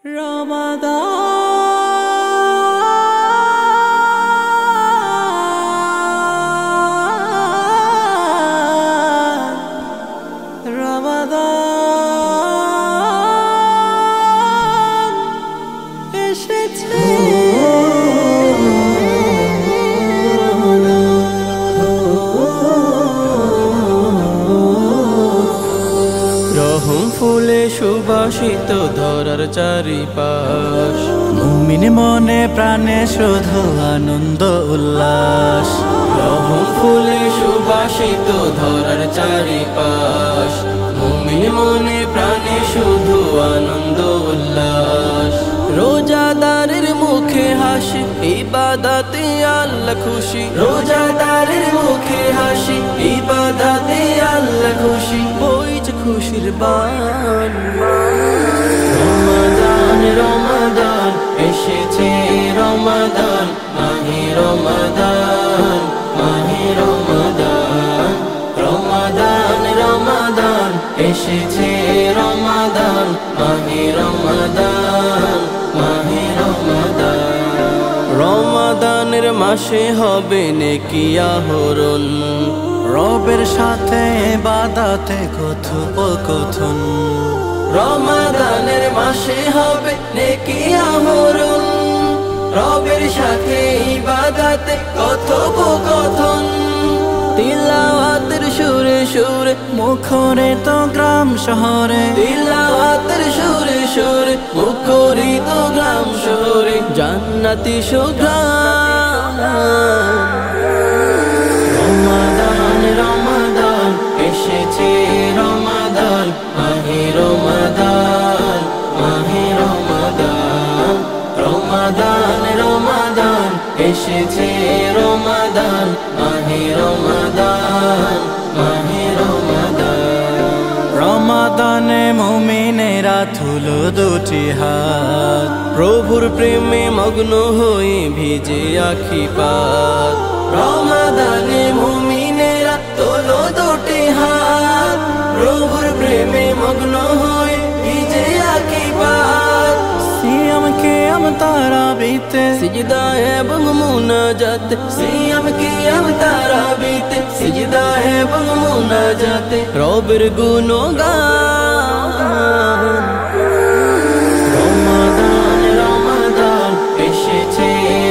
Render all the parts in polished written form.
রমাদান এসেছে। রহম ফুলে সুবাসিত ধরার চারিপাশ, মুমিন মনে প্রাণে শুধু আনন্দ উল্লাস। রহম ফুলে সুবাসিত ধরার চারিপাশ, মুমিন মনে প্রাণে শুধু আনন্দ উল্লাস। রোজাদারের মুখে হাসি, ইবাদতে আল্লাহ খুশি। রোজাদারের মুখে হাসি, ইবাদতে আল্লাহ খুশি। বইছে খুশির বান। রমাদান রমাদান এসেছে, রমাদান মাহে রমাদান, মাহে রমাদান। রমাদান রমাদান এসেছে, রমাদান মাহে রমাদান, মাহে রমাদান। রমাদানের মাসে হবে নেকি আহরণ, রবের সাথে ইবাদতে কথোপকথন। রমাদানের মাসে হবে নেকি আহরণ, রবের সাথে ইবাদতে কথোপকথন। তিলাওয়াতের সুরে সুরে মুখরিত গ্রাম শহরে, তিলাওয়াতের সুরে সুরে মুখরিত গ্রাম শহরে। জান্নাতি সুঘ্রাণ। রমাদান রমাদান এসেছে, রমাদান মাহে রমাদান, মাহে রমাদান। রমাদান রমাদান এসেছে, রমাদান মাহে রমাদান, মাহে রমাদান। রমাদানে মুমিনেরা তুলো দুটি হাত, প্রভুর প্রেমে মগ্ন হয়ে ভিজে আখি পাত। রমাদানে মুমিনেরা তোলো দুটি হাত, প্রভুর প্রেমে মগ্ন হয়ে ভিজে আখি পাত। সিয়াম কিয়াম তারাবিতে, সিজদা এবং মুনাজাতে, সিয়াম কিয়াম তারাবিতে, সিজদা এবং মুনাজাতে রবের গুণগান। রমাদান রমাদান এসেছে,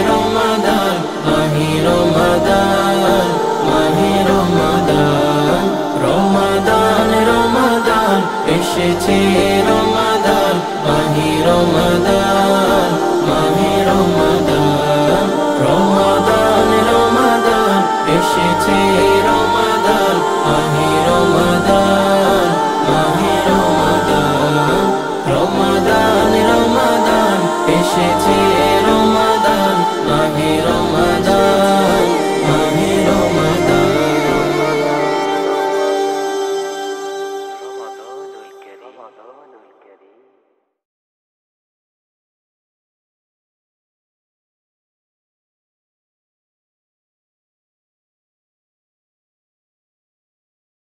রমাদান মাহে রমাদান, মাহে রমাদান। রমাদান রমাদান এসেছে, রমাদান মাহে রমাদান, মাহে রমাদান। রমাদান রমাদান এসেছে, রমাদান মাহে রমাদান, মাহে রমাদান। রমাদান রমাদান এসেছে,